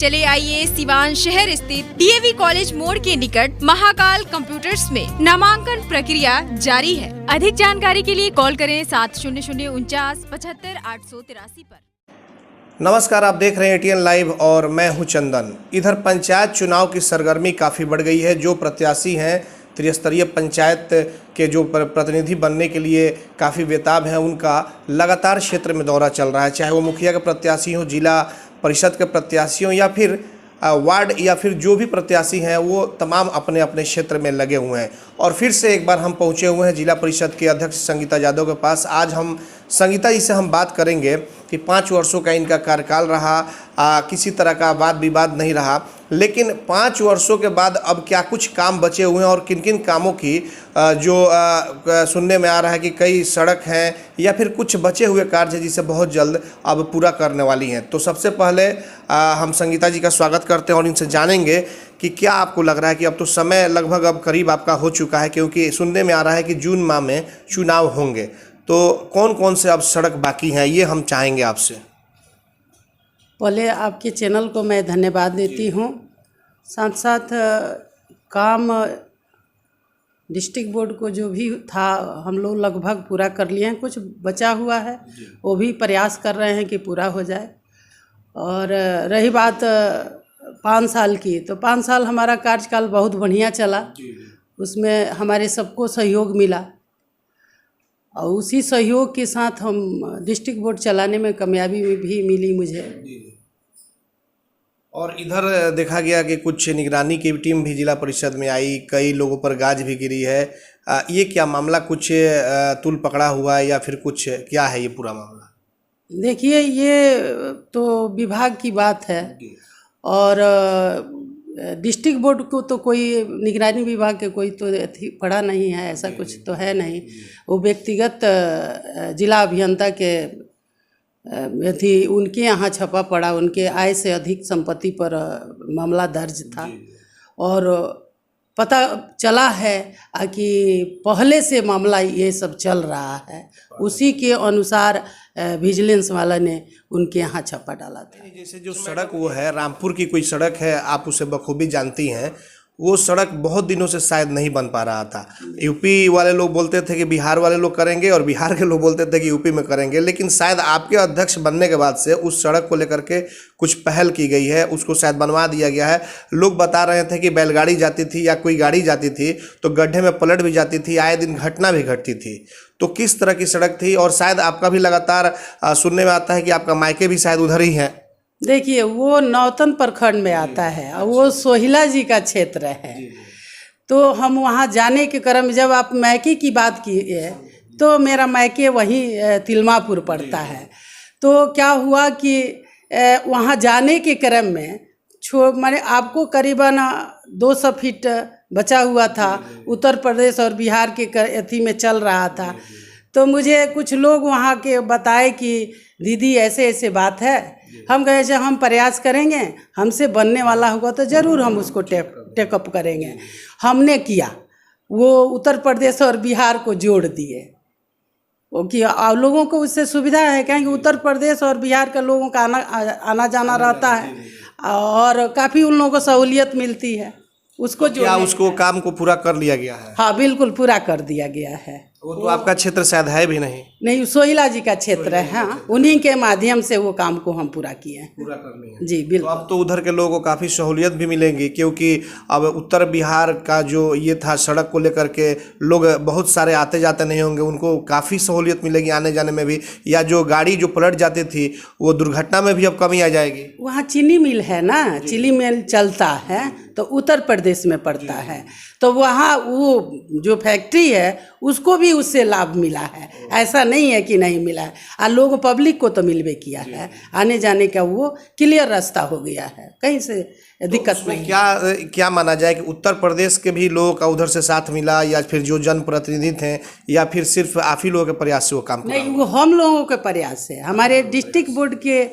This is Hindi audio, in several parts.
चले आइए सिवान शहर स्थित डीएवी कॉलेज मोड़ के निकट महाकाल कंप्यूटर्स में नामांकन प्रक्रिया जारी है। अधिक जानकारी के लिए कॉल करें 700949 पर। नमस्कार, आप देख रहे हैं एटीएन लाइव और मैं हूं चंदन। इधर पंचायत चुनाव की सरगर्मी काफ़ी बढ़ गई है। जो प्रत्याशी हैं त्रिस्तरीय पंचायत के जो प्रतिनिधि बनने के लिए काफ़ी बेताब हैं, उनका लगातार क्षेत्र में दौरा चल रहा है। चाहे वो मुखिया के प्रत्याशी हों, जिला परिषद के प्रत्याशी हों या फिर वार्ड या फिर जो भी प्रत्याशी हैं, वो तमाम अपने अपने क्षेत्र में लगे हुए हैं। और फिर से एक बार हम पहुंचे हुए हैं जिला परिषद के अध्यक्ष संगीता यादव के पास। आज हम संगीता जी से हम बात करेंगे कि 5 वर्षों का इनका कार्यकाल रहा, किसी तरह का वाद विवाद नहीं रहा, लेकिन 5 वर्षों के बाद अब क्या कुछ काम बचे हुए हैं और किन किन कामों की सुनने में आ रहा है कि कई सड़क हैं या फिर कुछ बचे हुए कार्य जिसे बहुत जल्द अब पूरा करने वाली हैं। तो सबसे पहले हम संगीता जी का स्वागत करते हैं और इनसे जानेंगे कि क्या आपको लग रहा है कि अब तो समय लगभग अब करीब आपका हो चुका है, क्योंकि सुनने में आ रहा है कि जून माह में चुनाव होंगे, तो कौन कौन से अब सड़क बाकी हैं, ये हम चाहेंगे आपसे। पहले आपके चैनल को मैं धन्यवाद देती हूँ। साथ साथ काम डिस्ट्रिक्ट बोर्ड को जो भी था हम लोग लगभग पूरा कर लिए हैं। कुछ बचा हुआ है, वो भी प्रयास कर रहे हैं कि पूरा हो जाए। और रही बात 5 साल की, तो 5 साल हमारा कार्यकाल बहुत बढ़िया चला। उसमें हमारे सबको सहयोग मिला और उसी सहयोग के साथ हम डिस्ट्रिक्ट बोर्ड चलाने में कामयाबी भी मिली मुझे। और इधर देखा गया कि कुछ निगरानी की टीम भी जिला परिषद में आई, कई लोगों पर गाज भी गिरी है। ये क्या मामला, कुछ तूल पकड़ा हुआ है या फिर कुछ क्या है ये पूरा मामला? देखिए, ये तो विभाग की बात है और डिस्ट्रिक्ट बोर्ड को तो कोई निगरानी विभाग के कोई तो पड़ा नहीं है, ऐसा कुछ तो है नहीं। वो व्यक्तिगत जिला अभियंता के थी, उनके यहाँ छपा पड़ा, उनके आय से अधिक संपत्ति पर मामला दर्ज था। और पता चला है कि पहले से मामला ये सब चल रहा है, उसी के अनुसार विजिलेंस वाला ने उनके यहाँ छापा डाला था। जैसे जो सड़क वो है रामपुर की कोई सड़क है, आप उसे बखूबी जानती हैं, वो सड़क बहुत दिनों से शायद नहीं बन पा रहा था। यूपी वाले लोग बोलते थे कि बिहार वाले लोग करेंगे और बिहार के लोग बोलते थे कि यूपी में करेंगे, लेकिन शायद आपके अध्यक्ष बनने के बाद से उस सड़क को लेकर के कुछ पहल की गई है, उसको शायद बनवा दिया गया है। लोग बता रहे थे कि बैलगाड़ी जाती थी या कोई गाड़ी जाती थी तो गड्ढे में पलट भी जाती थी, आए दिन घटना भी घटती थी। तो किस तरह की सड़क थी? और शायद आपका भी लगातार सुनने में आता है कि आपका मायके भी शायद उधर ही है। देखिए, वो नौतन प्रखंड में आता है और वो सोहिला जी का क्षेत्र है। तो हम वहाँ जाने के क्रम, जब आप मायके की बात की है तो मेरा मायके वहीं तिलमापुर पड़ता है। तो क्या हुआ कि वहाँ जाने के क्रम में मैंने आपको करीबन 200 फीट बचा हुआ था, उत्तर प्रदेश और बिहार के अथी में चल रहा था। तो मुझे कुछ लोग वहाँ के बताए कि दीदी ऐसे ऐसे बात है। हम कहे जब हम प्रयास करेंगे, हमसे बनने वाला होगा तो ज़रूर हम उसको टेकअप करेंगे। हमने किया, वो उत्तर प्रदेश और बिहार को जोड़ दिए। वो कि लोगों को उससे सुविधा है, क्योंकि उत्तर प्रदेश और बिहार के लोगों का आना जाना रहता है और काफ़ी उन लोगों को सहूलियत मिलती है। उसको उसको काम को पूरा कर लिया गया है? हाँ, बिल्कुल पूरा कर दिया गया है। वो तो आपका क्षेत्र शायद है भी नहीं, सोहिला जी का क्षेत्र है। हाँ, उन्हीं के माध्यम से वो काम को हम पूरा किए हैं। पूरा कर लिया जी बिल्कुल। तो अब तो उधर के लोगों को काफ़ी सहूलियत भी मिलेंगी, क्योंकि अब उत्तर बिहार का जो ये था सड़क को लेकर के लोग बहुत सारे आते जाते नहीं होंगे, उनको काफ़ी सहूलियत मिलेगी आने जाने में भी। या जो गाड़ी जो पलट जाती थी वो दुर्घटना में भी अब कमी आ जाएगी। वहाँ चीनी मिल है ना, चीनी मिल चलता है तो उत्तर प्रदेश में पड़ता है। तो वहाँ वो जो फैक्ट्री है उसको भी उससे लाभ मिला है, ऐसा नहीं है कि नहीं मिला है। और लोगों पब्लिक को तो मिलवे किया है, आने जाने का वो क्लियर रास्ता हो गया है, कहीं से दिक्कत तो नहीं। क्या माना जाए कि उत्तर प्रदेश के भी लोगों का उधर से साथ मिला, या फिर जो जनप्रतिनिधि थे, या फिर सिर्फ आप ही लोगों के प्रयास से वो काम नहीं, वो हम लोगों के प्रयास से, हमारे डिस्ट्रिक्ट बोर्ड के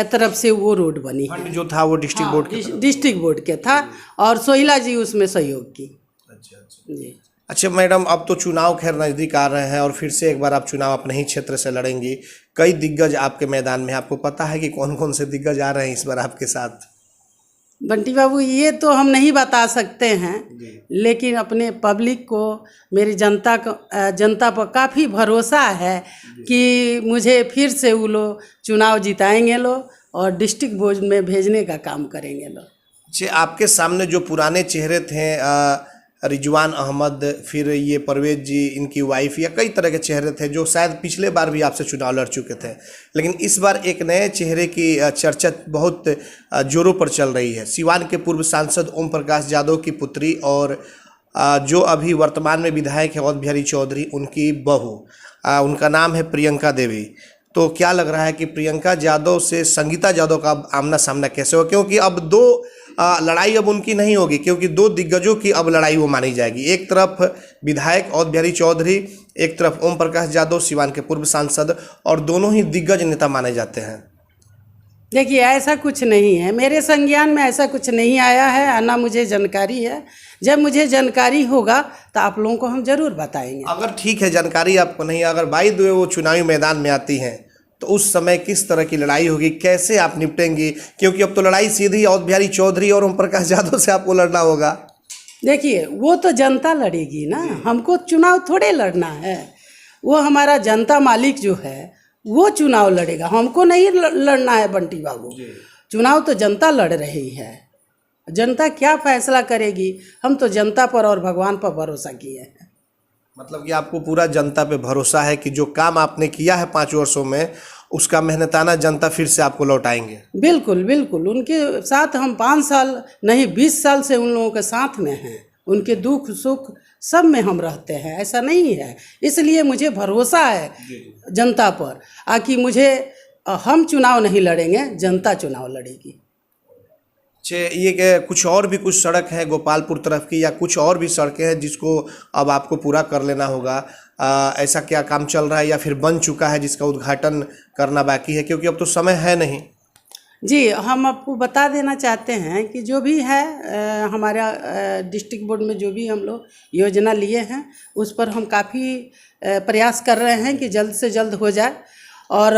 तरफ से वो रोड बनी है। जो था वो डिस्ट्रिक्ट बोर्ड के था और सोहिला जी उसमें सहयोग की। अच्छा जी। अच्छा मैडम, अब तो चुनाव खैर नज़दीक आ रहे हैं और फिर से एक बार आप चुनाव अपने ही क्षेत्र से लड़ेंगी। कई दिग्गज आपके मैदान में, आपको पता है कि कौन कौन से दिग्गज आ रहे हैं इस बार आपके साथ? बंटी बाबू ये तो हम नहीं बता सकते हैं, लेकिन अपने पब्लिक को, मेरी जनता पर काफ़ी भरोसा है कि मुझे फिर से वो लोग चुनाव जिताएंगे लोग और डिस्ट्रिक्ट बोर्ड में भेजने का काम करेंगे लोग। अच्छा, आपके सामने जो पुराने चेहरे थे, रिजवान अहमद, फिर ये परवेज जी, इनकी वाइफ, या कई तरह के चेहरे थे जो शायद पिछले बार भी आपसे चुनाव लड़ चुके थे, लेकिन इस बार एक नए चेहरे की चर्चा बहुत जोरों पर चल रही है। सिवान के पूर्व सांसद ओम प्रकाश यादव की पुत्री और जो अभी वर्तमान में विधायक है अवध बिहारी चौधरी, उनकी बहू, उनका नाम है प्रियंका देवी। तो क्या लग रहा है कि प्रियंका यादव से संगीता यादव का आमना सामना कैसे हो, क्योंकि अब दो लड़ाई अब उनकी नहीं होगी, क्योंकि दो दिग्गजों की अब लड़ाई वो मानी जाएगी। एक तरफ विधायक अवध बिहारी चौधरी, एक तरफ ओम प्रकाश यादव सिवान के पूर्व सांसद, और दोनों ही दिग्गज नेता माने जाते हैं। देखिए, ऐसा कुछ नहीं है, मेरे संज्ञान में ऐसा कुछ नहीं आया है, ना मुझे जानकारी है। जब मुझे जानकारी होगा तो आप लोगों को हम जरूर बताएंगे। अगर ठीक है, जानकारी आपको नहीं, अगर बाई द वे वो चुनावी मैदान में आती हैं तो उस समय किस तरह की लड़ाई होगी, कैसे आप निपटेंगी? क्योंकि अब तो लड़ाई सीधी अवध बिहारी चौधरी और ओम प्रकाश यादव से आपको लड़ना होगा। देखिए, वो तो जनता लड़ेगी ना, हमको चुनाव थोड़े लड़ना है। वो हमारा जनता मालिक जो है वो चुनाव लड़ेगा, हमको नहीं लड़ना है बंटी बाबू। चुनाव तो जनता लड़ रही है, जनता क्या फैसला करेगी, हम तो जनता पर और भगवान पर भरोसा किए हैं। मतलब कि आपको पूरा जनता पे भरोसा है कि जो काम आपने किया है 5 वर्षों में, उसका मेहनताना जनता फिर से आपको लौटाएंगे। बिल्कुल बिल्कुल, उनके साथ हम 5 साल नहीं 20 साल से उन लोगों के साथ में हैं, उनके दुख सुख सब में हम रहते हैं, ऐसा नहीं है। इसलिए मुझे भरोसा है जनता पर, आकि हम चुनाव नहीं लड़ेंगे, जनता चुनाव लड़ेगी। ये कुछ और भी कुछ सड़क है गोपालपुर तरफ की, या कुछ और भी सड़कें हैं जिसको अब आपको पूरा कर लेना होगा? ऐसा क्या काम चल रहा है या फिर बन चुका है जिसका उद्घाटन करना बाकी है, क्योंकि अब तो समय है नहीं? जी, हम आपको बता देना चाहते हैं कि जो भी है हमारा डिस्ट्रिक्ट बोर्ड में जो भी हम लोग योजना लिए हैं उस पर हम काफ़ी प्रयास कर रहे हैं कि जल्द से जल्द हो जाए, और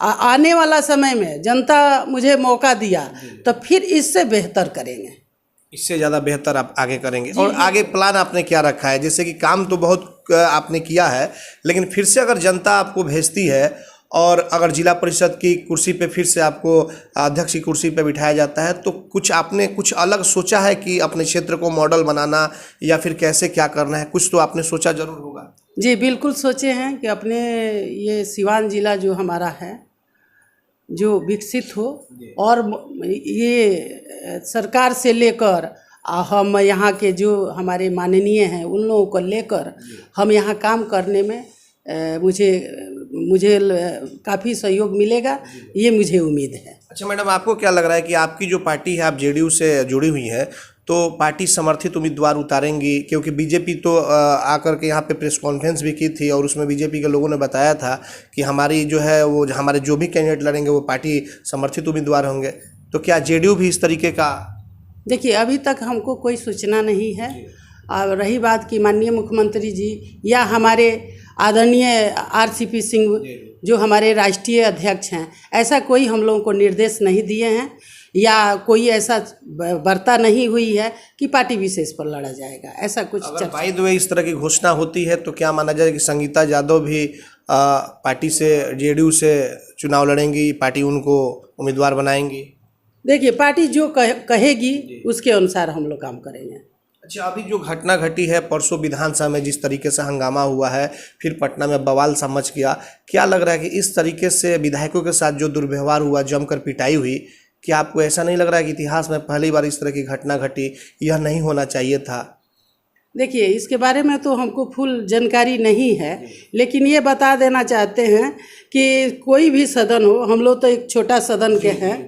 आने वाला समय में जनता मुझे मौका दिया तो फिर इससे बेहतर करेंगे, इससे ज़्यादा बेहतर आप आगे करेंगे। और आगे प्लान आपने क्या रखा है? जैसे कि काम तो बहुत आपने किया है, लेकिन फिर से अगर जनता आपको भेजती है और अगर जिला परिषद की कुर्सी पे फिर से आपको अध्यक्ष की कुर्सी पे बिठाया जाता है, तो कुछ आपने कुछ अलग सोचा है कि अपने क्षेत्र को मॉडल बनाना, या फिर कैसे क्या करना है? कुछ तो आपने सोचा जरूर होगा। जी बिल्कुल सोचे हैं कि अपने ये सिवान जिला जो हमारा है जो विकसित हो, और ये सरकार से लेकर हम यहाँ के जो हमारे माननीय हैं उन लोगों को लेकर हम यहाँ काम करने में मुझे काफ़ी सहयोग मिलेगा, ये मुझे उम्मीद है। अच्छा मैडम, आपको क्या लग रहा है कि आपकी जो पार्टी है, आप जेडीयू से जुड़ी हुई है, तो पार्टी समर्थित उम्मीदवार उतारेंगी? क्योंकि बीजेपी तो आकर के यहाँ पे प्रेस कॉन्फ्रेंस भी की थी और उसमें बीजेपी के लोगों ने बताया था कि हमारी जो है वो हमारे जो भी कैंडिडेट लड़ेंगे वो पार्टी समर्थित उम्मीदवार होंगे। तो क्या जेडीयू भी इस तरीके का? देखिए, अभी तक हमको कोई सूचना नहीं है। और रही बात कि माननीय मुख्यमंत्री जी या हमारे आदरणीय आरसीपी सिंह जो हमारे राष्ट्रीय अध्यक्ष हैं, ऐसा कोई हम लोगों को निर्देश नहीं दिए हैं या कोई ऐसा वार्ता नहीं हुई है कि पार्टी विशेष पर लड़ा जाएगा, ऐसा कुछ। अगर बाय द वे इस तरह की घोषणा होती है तो क्या माना जाए कि संगीता यादव भी पार्टी से जेडीयू से चुनाव लड़ेंगी, पार्टी उनको उम्मीदवार बनाएंगी? देखिए, पार्टी जो कहेगी उसके अनुसार हम लोग काम करेंगे। अच्छा, अभी जो घटना घटी है परसों विधानसभा में, जिस तरीके से हंगामा हुआ है, फिर पटना में बवाल सा मच गया, क्या लग रहा है कि इस तरीके से विधायकों के साथ जो दुर्व्यवहार हुआ, जमकर पिटाई हुई, क्या आपको ऐसा नहीं लग रहा है कि इतिहास में पहली बार इस तरह की घटना घटी? यह नहीं होना चाहिए था। देखिए, इसके बारे में तो हमको फुल जानकारी नहीं है, लेकिन ये बता देना चाहते हैं कि कोई भी सदन हो, हम लोग तो एक छोटा सदन के हैं,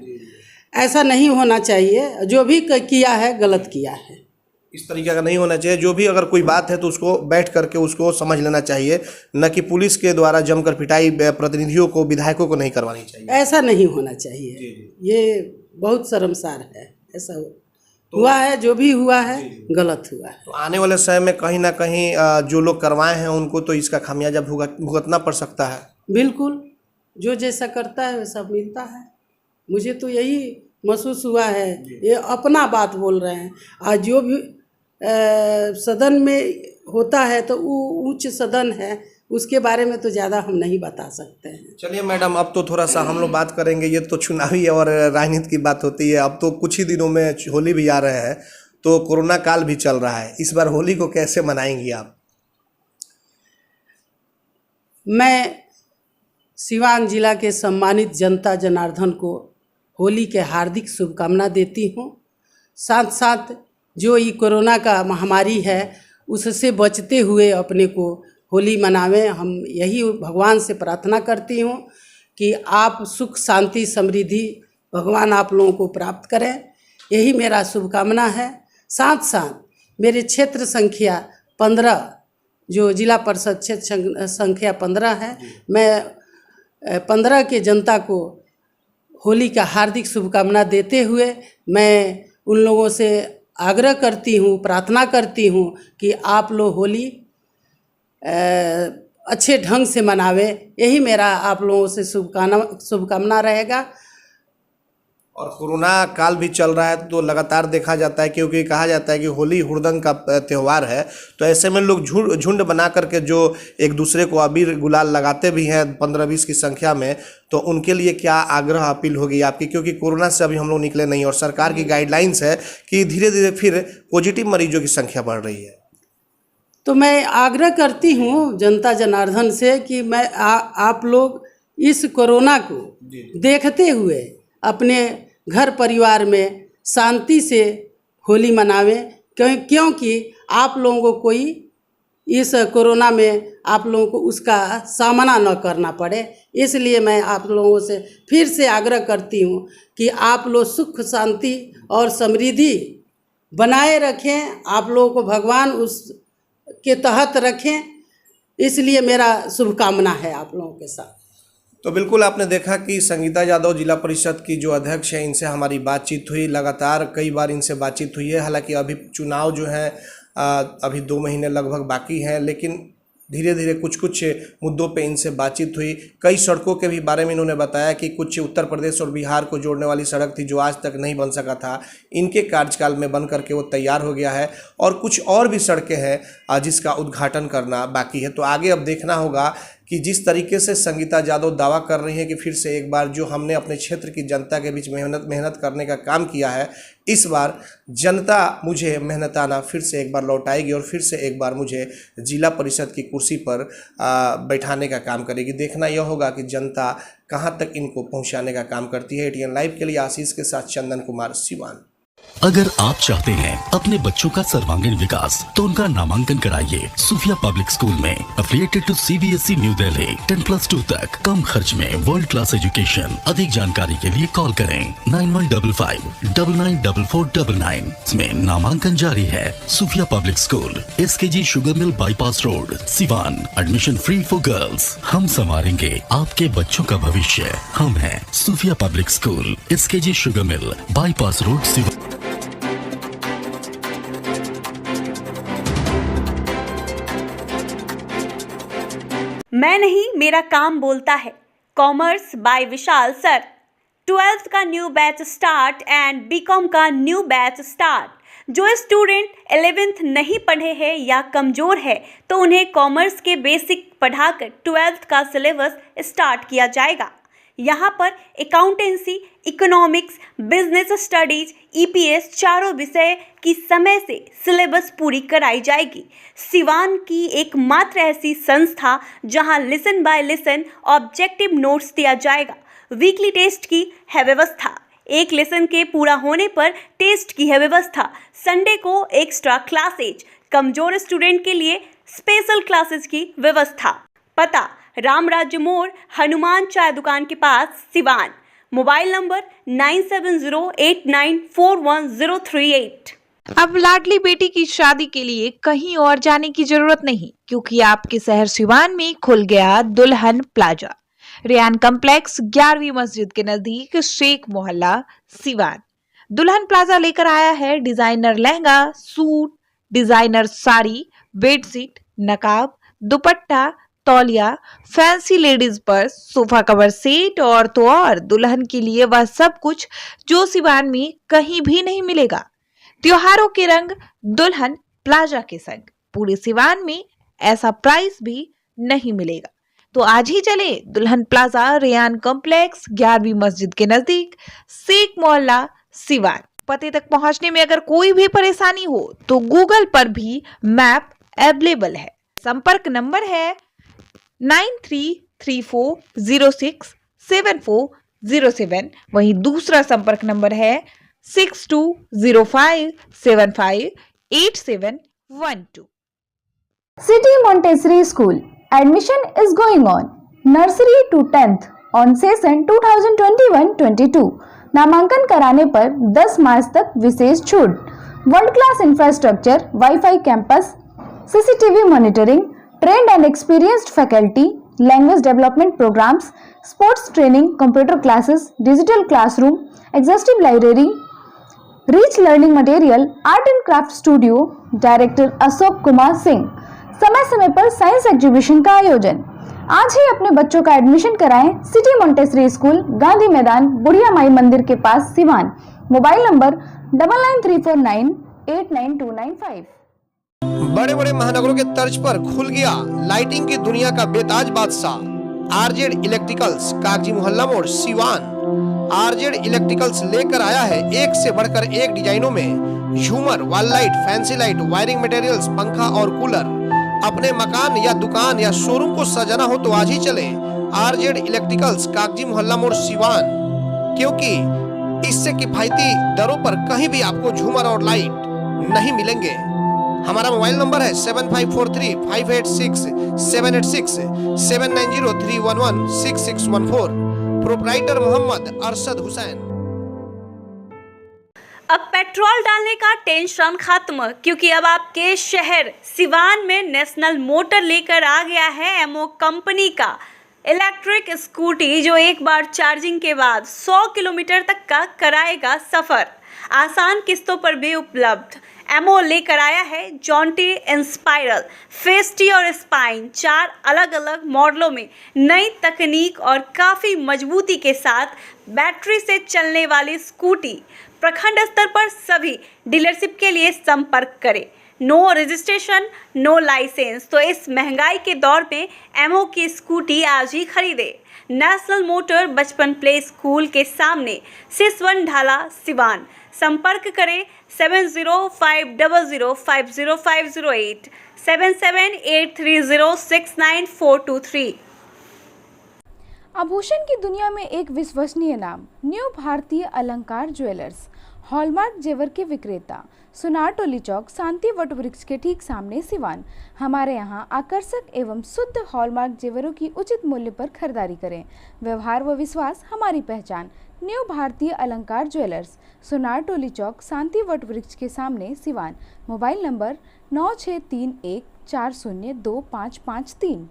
ऐसा नहीं होना चाहिए। जो भी किया है गलत किया है, इस तरीके का नहीं होना चाहिए। जो भी अगर कोई बात है तो उसको बैठ करके उसको समझ लेना चाहिए, न कि पुलिस के द्वारा जमकर पिटाई प्रतिनिधियों को, विधायकों को नहीं करवानी चाहिए। ऐसा नहीं होना चाहिए, ये बहुत शर्मसार है। ऐसा हुआ है, जो भी हुआ है गलत हुआ है। तो आने वाले समय में कहीं ना कहीं जो लोग करवाए हैं उनको तो इसका खामियाजा भुगतना पड़ सकता है। बिल्कुल, जो जैसा करता है वैसा मिलता है। मुझे तो यही महसूस हुआ है। ये अपना बात बोल रहे हैं। आज जो भी सदन में होता है तो वो उच्च सदन है, उसके बारे में तो ज़्यादा हम नहीं बता सकते हैं। चलिए मैडम, अब तो थोड़ा सा हम लोग बात करेंगे। ये तो चुनावी और राजनीति की बात होती है। अब तो कुछ ही दिनों में होली भी आ रहे हैं, तो कोरोना काल भी चल रहा है। इस बार होली को कैसे मनाएंगी आप? मैं सिवान जिला के सम्मानित जनता जनार्दन को होली के हार्दिक शुभकामना देती हूँ। साथ साथ जो ये कोरोना का महामारी है उससे बचते हुए अपने को होली मनावें। हम यही भगवान से प्रार्थना करती हूँ कि आप सुख शांति समृद्धि भगवान आप लोगों को प्राप्त करें, यही मेरा शुभकामना है। साथ साथ मेरे क्षेत्र संख्या 15 जो जिला परिषद क्षेत्र संख्या 15 है, मैं 15 के जनता को होली का हार्दिक शुभकामना देते हुए मैं उन लोगों से आग्रह करती हूँ, प्रार्थना करती हूँ कि आप लोग होली अच्छे ढंग से मनावे। यही मेरा आप लोगों से शुभकामना रहेगा। और कोरोना काल भी चल रहा है तो लगातार देखा जाता है, क्योंकि कहा जाता है कि होली हुड़दंग का त्यौहार है, तो ऐसे में लोग झुंड बना करके जो एक दूसरे को अबीर गुलाल लगाते भी हैं 15-20 की संख्या में, तो उनके लिए क्या आग्रह अपील होगी आपकी? क्योंकि कोरोना से अभी हम लोग निकले नहीं और सरकार की गाइडलाइंस है कि धीरे धीरे फिर पॉजिटिव मरीजों की संख्या बढ़ रही है। तो मैं आग्रह करती हूँ जनता जनार्दन से कि मैं आप लोग इस कोरोना को देखते हुए अपने घर परिवार में शांति से होली मनावें, क्योंकि आप लोगों को कोई इस कोरोना में आप लोगों को उसका सामना न करना पड़े। इसलिए मैं आप लोगों से फिर से आग्रह करती हूँ कि आप लोग सुख शांति और समृद्धि बनाए रखें, आप लोगों को भगवान उस के तहत रखें। इसलिए मेरा शुभकामना है आप लोगों के साथ। तो बिल्कुल आपने देखा कि संगीता यादव जिला परिषद की जो अध्यक्ष है, इनसे हमारी बातचीत हुई। लगातार कई बार इनसे बातचीत हुई है। हालांकि अभी चुनाव जो है अभी 2 महीने लगभग बाकी हैं, लेकिन धीरे धीरे कुछ मुद्दों पे इनसे बातचीत हुई। कई सड़कों के भी बारे में इन्होंने बताया कि कुछ उत्तर प्रदेश और बिहार को जोड़ने वाली सड़क थी जो आज तक नहीं बन सका था, इनके कार्यकाल में बन करके वो तैयार हो गया है। और कुछ और भी सड़कें हैं जिसका उद्घाटन करना बाकी है। तो आगे अब देखना होगा कि जिस तरीके से संगीता यादव दावा कर रही हैं कि फिर से एक बार जो हमने अपने क्षेत्र की जनता के बीच मेहनत करने का काम किया है, इस बार जनता मुझे मेहनताना फिर से एक बार लौटाएगी और फिर से एक बार मुझे जिला परिषद की कुर्सी पर बैठाने का काम करेगी। देखना यह होगा कि जनता कहां तक इनको पहुंचाने का काम करती है। एटीएन लाइव के लिए आशीष के साथ चंदन कुमार, सिवान। अगर आप चाहते हैं अपने बच्चों का सर्वांगीण विकास तो उनका नामांकन कराइए सूफिया पब्लिक स्कूल में, affiliated to CBSE New Delhi. 10+2 तक कम खर्च में वर्ल्ड क्लास एजुकेशन। अधिक जानकारी के लिए कॉल करें 9155994499। इसमें नामांकन जारी है। Sufia public school, SKG sugar mill bypass road, Siwan. Admission free for girls. हम संवारेंगे आपके बच्चों का भविष्य। हम हैं Sufia public school, SKG sugar mill bypass road, Siwan. मैं नहीं, मेरा काम बोलता है। Commerce by Vishal sir. 12th का new batch start and BCom का न्यू बैच स्टार्ट। जो स्टूडेंट 11th नहीं पढ़े हैं या कमज़ोर है तो उन्हें कॉमर्स के बेसिक पढ़ाकर 12th का सिलेबस स्टार्ट किया जाएगा। यहाँ पर accountancy, economics, business studies, EPS चारों विषय की समय से सिलेबस पूरी कराई जाएगी। सिवान की एकमात्र ऐसी संस्था जहाँ lesson by lesson objective notes दिया जाएगा। वीकली टेस्ट की है व्यवस्था। एक लेसन के पूरा होने पर टेस्ट की है व्यवस्था। संडे को एक्स्ट्रा क्लासेज, कमजोर स्टूडेंट के लिए स्पेशल क्लासेज की व्यवस्था। पता राम राज्य मोड़, हनुमान चाय दुकान के पास, सिवान। Mobile number 9708941038। अब लाडली बेटी की शादी के लिए कहीं और जाने की जरूरत नहीं, क्योंकि आपके शहर सिवान में खुल गया दुल्हन प्लाजा। रेयान कॉम्प्लेक्स 11वीं मस्जिद के नजदीक, शेख मोहल्ला, सिवान। दुल्हन प्लाजा लेकर आया है designer lehenga, suit, designer sari, bedsheet, नकाब, दुपट्टा, तौलिया, fancy ladies purse, sofa cover set और तो और दुल्हन के लिए वह सब कुछ जो सिवान में कहीं भी नहीं मिलेगा। त्योहारों के रंग दुल्हन प्लाजा के संग पूरे सिवान में ऐसा प्राइस भी नहीं मिलेगा। तो आज ही चले दुल्हन प्लाजा, रेयान कॉम्प्लेक्स, 11वीं मस्जिद के नजदीक, शेख मोहल्ला, सिवान। पते तक पहुंचने में अगर कोई भी परेशानी हो तो गूगल पर भी मैप अवेलेबल है। संपर्क नंबर है 9334067407। वहीं दूसरा संपर्क नंबर है 6205758712। City Montessori School. Admission is going on. Nursery to 10th on session 2021-22. नामांकन कराने पर 10 मार्च तक विशेष छूट। World class infrastructure, wifi campus, CCTV monitoring, trained and experienced faculty, language development programmes, sports training, computer classes, digital classroom, exhaustive library, rich learning material, art and craft studio. Director Ashok Kumar Singh. समय समय पर साइंस एग्जीबिशन का आयोजन। आज ही अपने बच्चों का एडमिशन कराएं सिटी मोंटेसरी स्कूल, गांधी मैदान, बुढ़िया माई मंदिर के पास, सिवान। Mobile number 9934989295। बड़े बड़े महानगरों के तर्ज पर खुल गया लाइटिंग की दुनिया का बेताज बादशाह आरजेड इलेक्ट्रिकल्स, कागजी मोहल्ला मोड़, सिवान। आरजेड इलेक्ट्रिकल्स लेकर आया है एक से बढ़कर एक डिजाइनों में झूमर, wall light, fancy light, wiring materials, पंखा और कूलर। अपने मकान या दुकान या शोरूम को सजाना हो तो आज ही चले आरजेड इलेक्ट्रिकल्स, कागजी मोहल्ला मोड़, सिवान, क्योंकि इससे किफायती दरों पर कहीं भी आपको झूमर और लाइट नहीं मिलेंगे। हमारा मोबाइल नंबर है 7543586786, 7903116614। प्रोप्राइटर मोहम्मद अरशद हुसैन। अब पेट्रोल डालने का टेंशन खत्म, क्योंकि अब आपके शहर सिवान में नेशनल मोटर लेकर आ गया है एमओ कंपनी का इलेक्ट्रिक स्कूटी, जो एक बार चार्जिंग के बाद 100 किलोमीटर तक का कराएगा सफर, आसान किस्तों पर भी उपलब्ध। एमओ लेकर आया है जॉन्टी, इंस्पायरल, फेस्टी और स्पाइन, 4 अलग अलग मॉडलों में नई तकनीक और काफ़ी मजबूती के साथ बैटरी से चलने वाली स्कूटी। प्रखंड स्तर पर सभी डीलरशिप के लिए संपर्क करें। No registration, no licence. तो इस महंगाई के दौर में एमओ की स्कूटी आज ही खरीदे। नेशनल मोटर बचपन प्ले स्कूल के सामने, सिसवन ढाला, सिवान। संपर्क करें 7050050508, 7783069423। आभूषण की दुनिया में एक विश्वसनीय नाम, न्यू भारतीय अलंकार ज्वेलर्स, हॉलमार्क जेवर के विक्रेता, सुनार टोली चौक, शांति वट वृक्ष के ठीक सामने, सिवान। हमारे यहाँ आकर्षक एवं शुद्ध हॉलमार्क जेवरों की उचित मूल्य पर खरीदारी करें। व्यवहार व विश्वास हमारी पहचान। न्यू भारतीय अलंकार ज्वेलर्स, सुनार टोली चौक, शांति वट वृक्ष के सामने, Siwan. Mobile number 9631402553।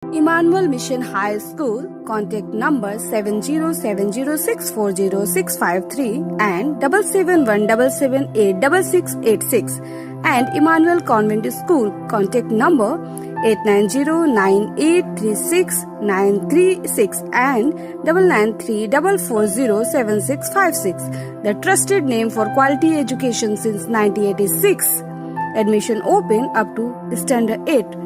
Emmanuel Mission High School, contact number 7070640653 and 7717786686, and Emmanuel Convent School, contact number 8909836936 and 9934407656. The trusted name for quality education since 1986. Admission open up to standard 8.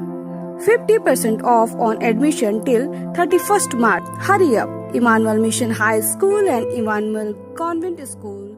50% off on admission till 31st March. Hurry up! Emmanuel Mission High School and Emmanuel Convent School.